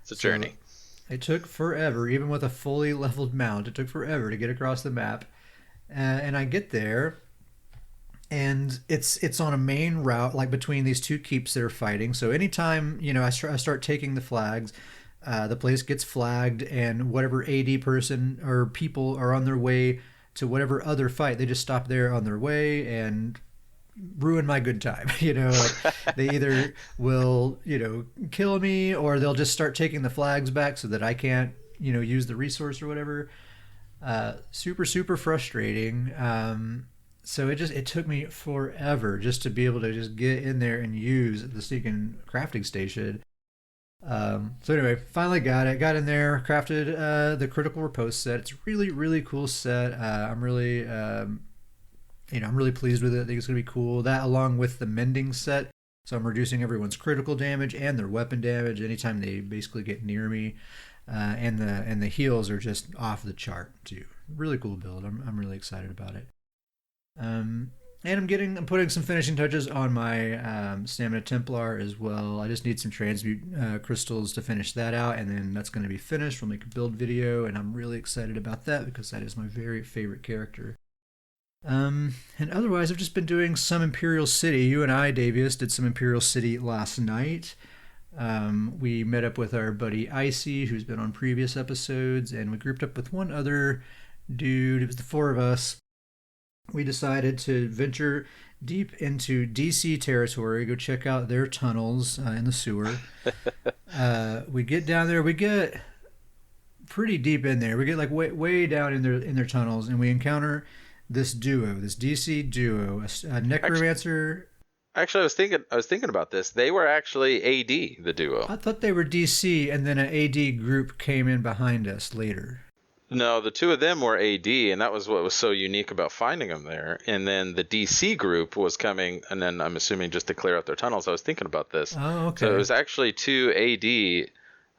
It's a So journey. it took forever, even with a fully leveled mount. It took forever to get across the map. And I get there, and it's on a main route, like between these two keeps that are fighting. So anytime I start taking the flags, the place gets flagged, and whatever AD person or people are on their way to whatever other fight, they just stop there on their way and ruin my good time. Like they either will kill me, or they'll just start taking the flags back so that I can't use the resource or whatever. Super frustrating. So it took me forever just to be able to just get in there and use the sneaking crafting station. So anyway, finally got in there, crafted the Critical Riposte set. It's really cool set. I'm really I'm really pleased with it. I think it's gonna be cool. That along with the Mending set, so I'm reducing everyone's critical damage and their weapon damage anytime they basically get near me. and the heals are just off the chart too. Really cool build. I'm really excited about it. Um, and I'm putting some finishing touches on my Stamina Templar as well. I just need some transmute crystals to finish that out, and then that's going to be finished. We'll make a build video, and I'm really excited about that because that is my very favorite character. And otherwise, I've just been doing some Imperial City. You and I, Davius, did some Imperial City last night. We met up with our buddy Icy, who's been on previous episodes, and we grouped up with one other dude. It was the four of us. We decided to venture deep into DC territory, go check out their tunnels in the sewer. We get down there, we get pretty deep in there. We get like way down in their tunnels, and we encounter this duo, this DC duo, a necromancer. Actually, I was thinking about this. They were actually AD, the duo. I thought they were DC, and then an AD group came in behind us later. No, the two of them were AD, and that was what was so unique about finding them there. And then the DC group was coming, and then I'm assuming just to clear out their tunnels. I was thinking about this. Oh, okay. So it was actually two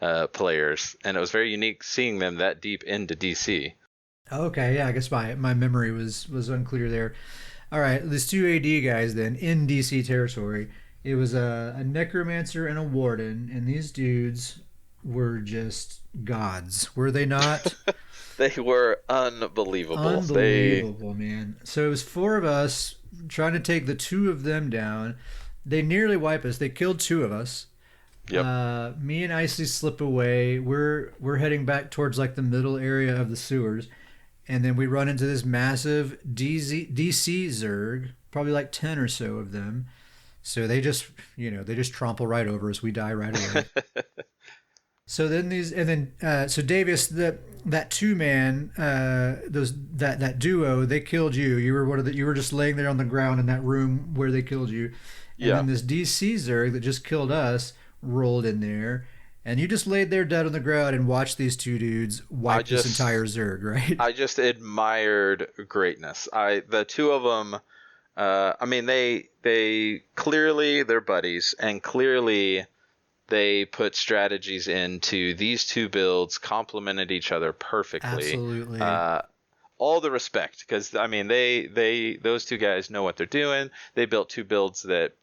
AD players, and it was very unique seeing them that deep into DC. Okay, yeah, I guess my memory was unclear there. All right, these two AD guys then in DC territory. It was a necromancer and a warden, and these dudes were just gods, were they not? They were unbelievable. Unbelievable, man. So it was four of us trying to take the two of them down. They nearly wipe us. They killed two of us. Yep. Me and Icy slip away. We're heading back towards like the middle area of the sewers. And then we run into this massive DC Zerg, probably like 10 or so of them. So they just trample right over us. We die right away. So then so Davius, that two man, that duo, they killed you. You were just laying there on the ground in that room where they killed you. And then this DC Zerg that just killed us rolled in there. And you just laid there dead on the ground and watched these two dudes wipe this entire Zerg, right? I just admired greatness. The two of them, I mean, they clearly, they're buddies, and clearly they put strategies into these two builds, complemented each other perfectly. Absolutely. All the respect, because, I mean, those two guys know what they're doing. They built two builds that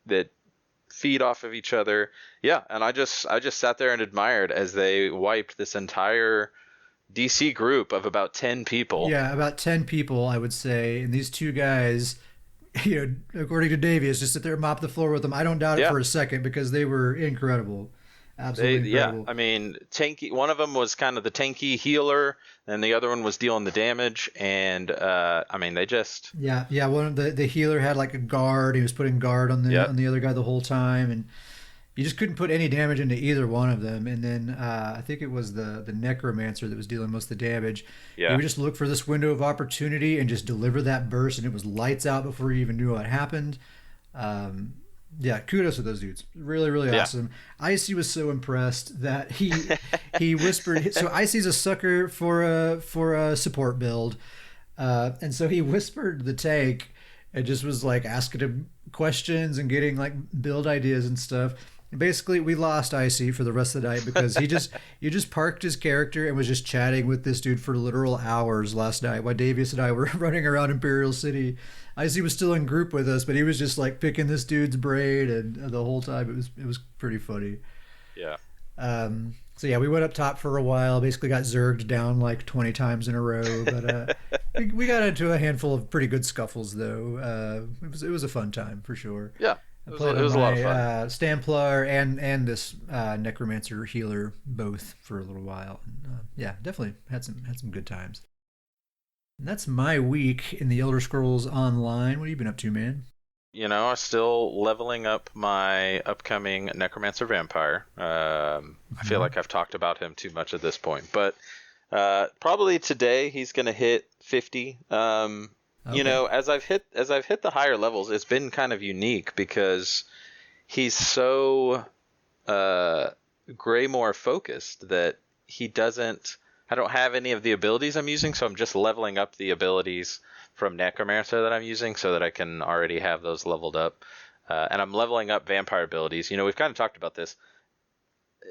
feed off of each other. Yeah, and I just sat there and admired as they wiped this entire DC group of about 10 people. Yeah, about 10 people, I would say. And these two guys, according to Davius, just sit there and mop the floor with them. I don't doubt it for a second because they were incredible. Absolutely incredible. Yeah, I mean, tanky. One of them was kind of the tanky healer, and the other one was dealing the damage. And I mean, they just one of the healer had like a guard. He was putting guard on the other guy the whole time, and you just couldn't put any damage into either one of them. And then I think it was the necromancer that was dealing most of the damage. Yeah, he would just look for this window of opportunity and just deliver that burst, and it was lights out before you even knew what happened. Yeah, kudos to those dudes. Really, really awesome. Icy was so impressed that he whispered. So Icy's a sucker for a support build, and so he whispered the tank and just was like asking him questions and getting like build ideas and stuff. And basically, we lost Icy for the rest of the night because he just parked his character and was just chatting with this dude for literal hours last night while Davius and I were running around Imperial City. Icy was still in group with us, but he was just like picking this dude's brain, and the whole time it was pretty funny. Yeah. So yeah, we went up top for a while. Basically, got zerged down like 20 times in a row, but we got into a handful of pretty good scuffles though. It was a fun time for sure. Yeah. It was a lot of fun. Stamplar and this necromancer healer both for a little while. Yeah, definitely had some good times. And that's my week in the Elder Scrolls Online. What have you been up to, man? I'm still leveling up my upcoming Necromancer Vampire. I feel like I've talked about him too much at this point, but probably today he's going to hit 50. Okay. As I've hit the higher levels, it's been kind of unique because he's so Greymore focused that I don't have any of the abilities I'm using, so I'm just leveling up the abilities from Necromancer that I'm using so that I can already have those leveled up. And I'm leveling up vampire abilities. We've kind of talked about this.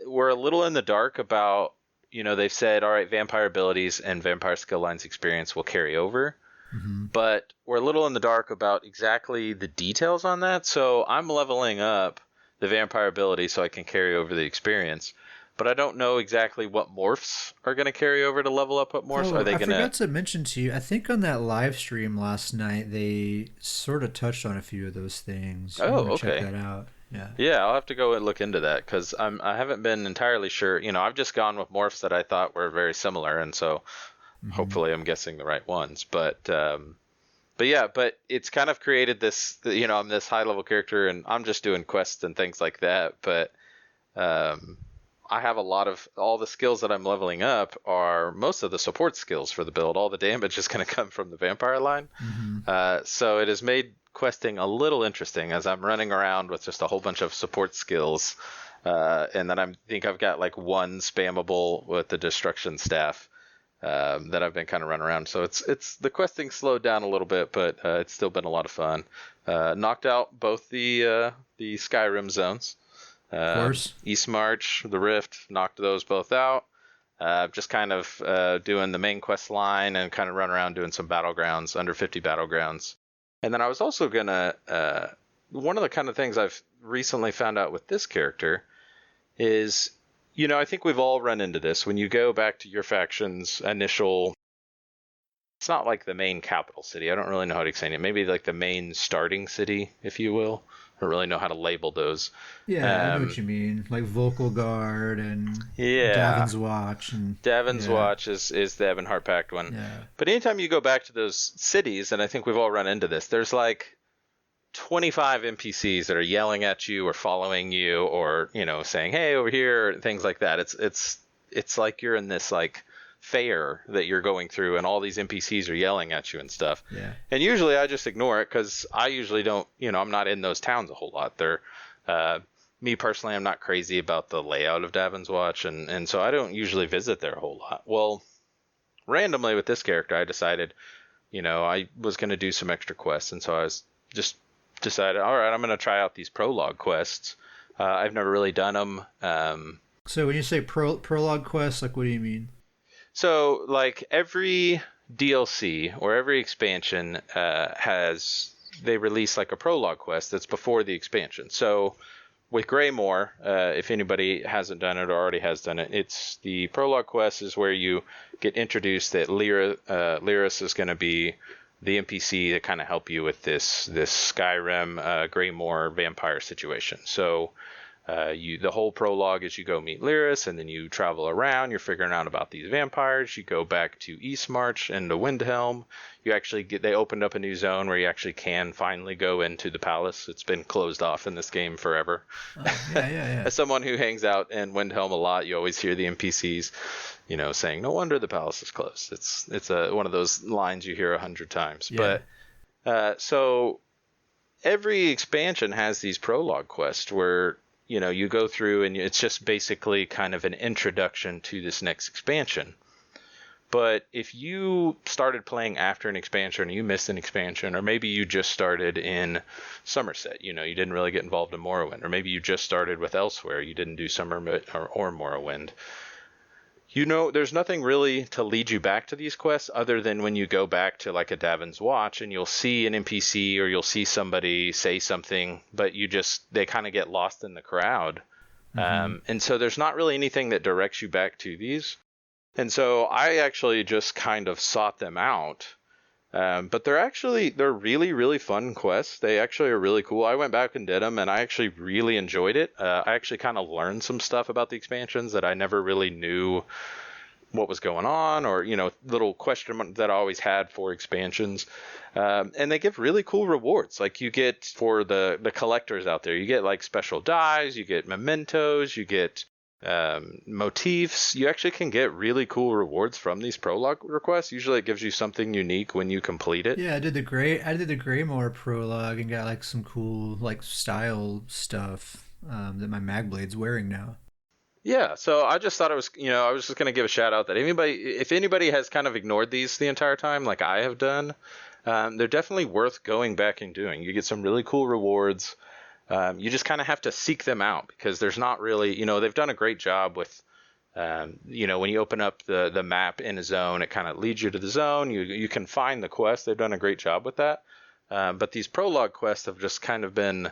We're a little in the dark about they've said, all right, vampire abilities and vampire skill lines experience will carry over, Mm-hmm. but we're a little in the dark about exactly the details on that. So I'm leveling up the vampire ability so I can carry over the experience, but I don't know exactly what morphs are going to carry over to level up what morphs. Are Oh, they I going to? forgot to mention to you, I think on that live stream last night, they sort of touched on a few of those things. You Oh, want to check okay. that out. Yeah. Yeah, I'll have to go and look into that because I haven't been entirely sure. I've just gone with morphs that I thought were very similar, and so Mm-hmm. hopefully I'm guessing the right ones. But yeah, but it's kind of created this. I'm this high level character, and I'm just doing quests and things like that. But um, I have a lot of all the skills that I'm leveling up are most of the support skills for the build. All the damage is going to come from the vampire line. Mm-hmm. So it has made questing a little interesting as I'm running around with just a whole bunch of support skills. And then think I've got like one spammable with the destruction staff that I've been kind of running around. So it's the questing slowed down a little bit, but it's still been a lot of fun. Knocked out both the Skyrim zones. Of course. East March, the Rift, knocked those both out. Just kind of doing the main quest line and kind of run around doing some battlegrounds, under 50 battlegrounds. And then I was also gonna one of the kind of things I've recently found out with this character is, I think we've all run into this when you go back to your faction's initial. It's not like the main capital city. I don't really know how to explain it. Maybe like the main starting city, if you will. I don't really know how to label those. Yeah, I know what Um, you mean. Like Vocal Guard and yeah, Davin's Watch and Davin's yeah, Watch is the Evan Hart Pact one. yeah, But anytime you go back to those cities, and I think we've all run into this, there's like 25 NPCs that are yelling at you or following you or, saying, hey, over here, or things like that. It's like you're in this like fair that you're going through and all these NPCs are yelling at you and stuff. yeah. And usually I just ignore it because I usually don't, I'm not in those towns a whole lot. Me personally, I'm not crazy about the layout of Davin's Watch, and so I don't usually visit there a whole lot. Well, randomly with this character, I decided, I was going to do some extra quests, and so I was just decided, all right, I'm going to try out these prologue quests. I've never really done them. So when you say prologue quest, like what do you mean? So like every DLC or every expansion they release like a prologue quest that's before the expansion. So with Greymore, if anybody hasn't done it or already has done it, it's the prologue quest is where you get introduced that Lyris is going to be the NPC that kind of help you with this Skyrim Greymore vampire situation. So the whole prologue is you go meet Lyris, and then you travel around. You're figuring out about these vampires. You go back to Eastmarch and to Windhelm. You actually they opened up a new zone where you actually can finally go into the palace. It's been closed off in this game forever. Yeah, yeah, yeah. As someone who hangs out in Windhelm a lot, you always hear the NPCs, saying, "No wonder the palace is closed." It's one of those lines you hear 100 times. Yeah. But so every expansion has these prologue quests where you go through and it's just basically kind of an introduction to this next expansion. But if you started playing after an expansion or you missed an expansion, or maybe you just started in Somerset, you didn't really get involved in Morrowind, or maybe you just started with Elsewhere, you didn't do Somerset or Morrowind, there's nothing really to lead you back to these quests other than when you go back to like a Davin's Watch and you'll see an NPC or you'll see somebody say something, but they kind of get lost in the crowd. Mm-hmm. And so there's not really anything that directs you back to these. And so I actually just kind of sought them out. But they're really, really fun quests. They actually are really cool. I went back and did them, and I actually really enjoyed it. I actually kind of learned some stuff about the expansions that I never really knew what was going on, or little question that I always had for expansions. And they give really cool rewards. Like you get for the collectors out there, you get like special dies, you get mementos, you get motifs. You actually can get really cool rewards from these prologue requests. Usually it gives you something unique when you complete it. Yeah, I did the Greymore prologue and got like some cool like style stuff that my Magblade's wearing now. Yeah, so I just thought it was, I was just going to give a shout out that if anybody has kind of ignored these the entire time, like I have done, they're definitely worth going back and doing. You get some really cool rewards. You just kind of have to seek them out because there's not really, they've done a great job with When you open up the map in a zone, it kind of leads you to the zone. You can find the quest. They've done a great job with that. But these prologue quests have just kind of been,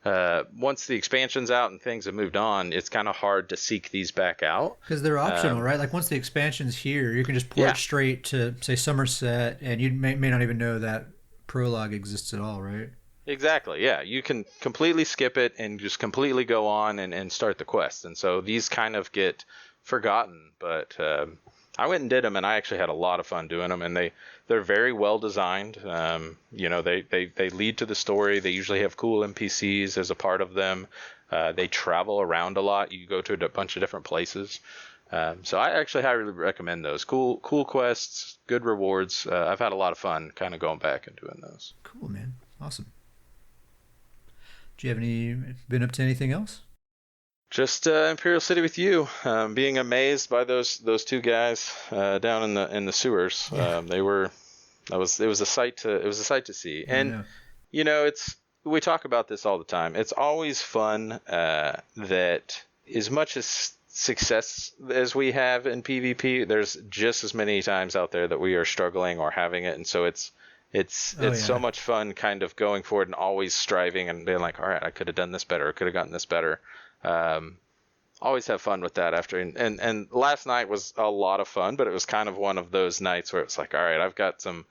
once the expansion's out and things have moved on, it's kind of hard to seek these back out. Because they're optional, right? Like once the expansion's here, you can just port Yeah, it straight to, say, Somerset, and you may not even know that prologue exists at all, right? exactly. Yeah, you can completely skip it and just completely go on and start the quest. And so these kind of get forgotten. But I went and did them, and I actually had a lot of fun doing them. And they're very well designed. They lead to the story. They usually have cool NPCs as a part of them. They travel around a lot. You go to a bunch of different places. So I actually highly recommend those. Cool quests, good rewards. I've had a lot of fun kind of going back and doing those. Cool, man. Awesome. Do you have been up to anything else? Just Imperial City with you, being amazed by those two guys down in the sewers. Yeah. It was a sight to see. I And know. we talk about this all the time. It's always fun that as much as success as we have in PvP, there's just as many times out there that we are struggling or having it, and so it's so much fun kind of going forward and always striving and being like, all right, I could have done this better, I could have gotten this better. Always have fun with that after, and last night was a lot of fun, but it was kind of one of those nights where it's like, all right, I've got some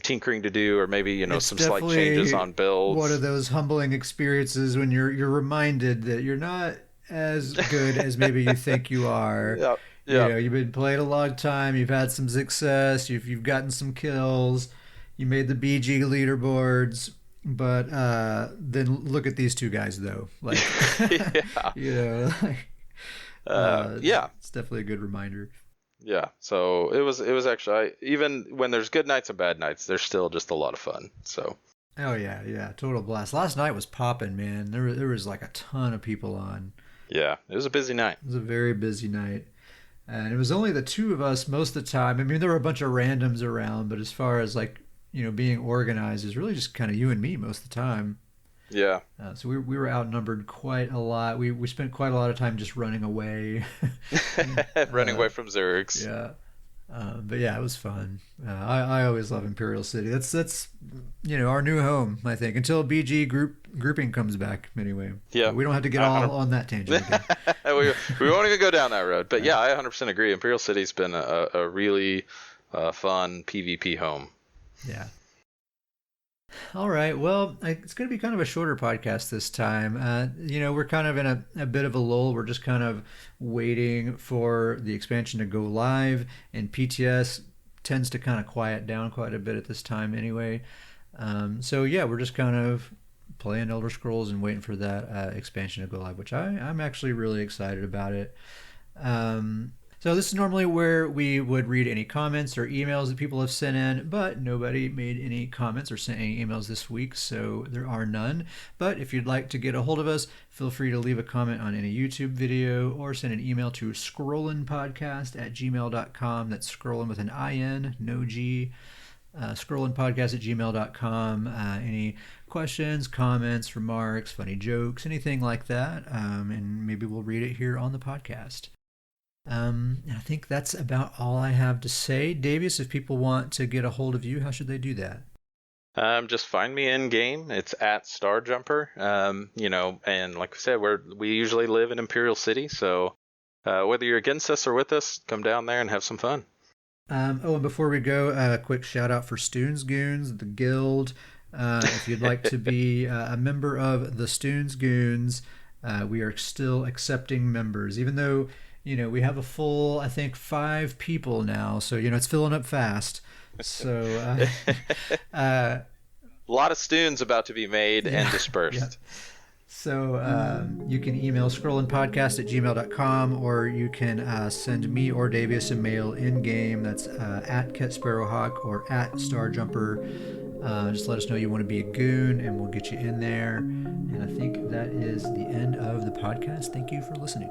tinkering to do, or maybe It's some slight changes on builds. one of those humbling experiences when you're reminded that you're not as good as maybe you think you are. Yep. You Yep. know, you've been playing a long time, you've had some success, you've gotten some kills, you made the BG leaderboards, but then look at these two guys though. Like Yeah. you know, like, Yeah. it's definitely a good reminder. Yeah. So it was actually, even when there's good nights and bad nights, there's still just a lot of fun. So Oh yeah, total blast. Last night was popping, man. There was like a ton of people on. yeah, it was a busy night. It was a very busy night. And it was only the two of us most of the time. I mean, there were a bunch of randoms around, but as far as like, being organized, is really just kind of you and me most of the time. Yeah. So we were outnumbered quite a lot. We spent quite a lot of time just running away. Running away from Zergs. Yeah. But yeah, it was fun. I always love Imperial City. That's our new home, I think, until BG grouping comes back. Anyway, Yeah. we don't have to get all on that tangent again. we won't even go down that road. But yeah, I 100% agree. Imperial City's been a really fun PvP home. Yeah. All right. Well, it's going to be kind of a shorter podcast this time. We're kind of in a bit of a lull. We're just kind of waiting for the expansion to go live, and PTS tends to kind of quiet down quite a bit at this time anyway. So yeah, we're just kind of playing Elder Scrolls and waiting for that expansion to go live, which I'm actually really excited about it. So this is normally where we would read any comments or emails that people have sent in, but nobody made any comments or sent any emails this week, so there are none. But if you'd like to get a hold of us, feel free to leave a comment on any YouTube video or send an email to scrollinpodcast@gmail.com. That's scrollin with an I-N, no G. Scrollinpodcast@gmail.com. Any questions, comments, remarks, funny jokes, anything like that, and maybe we'll read it here on the podcast. And I think that's about all I have to say. Davius, if people want to get a hold of you, how should they do that? Just find me in game. It's at Starjumper. And like I said, we usually live in Imperial City, so whether you're against us or with us, come down there and have some fun. And before we go, a quick shout out for Stuhn's Goons, the guild. If you'd like to be a member of the Stuhn's Goons, we are still accepting members, even though we have a full, I think, 5 people now. So, it's filling up fast. So, a lot of Stuhns about to be made and dispersed. Yeah. So, you can email scrollinpodcast@gmail.com, or you can send me or Davius a mail in game. That's at Ket Sparrowhawk or at Starjumper. Just let us know you want to be a goon, and we'll get you in there. And I think that is the end of the podcast. Thank you for listening.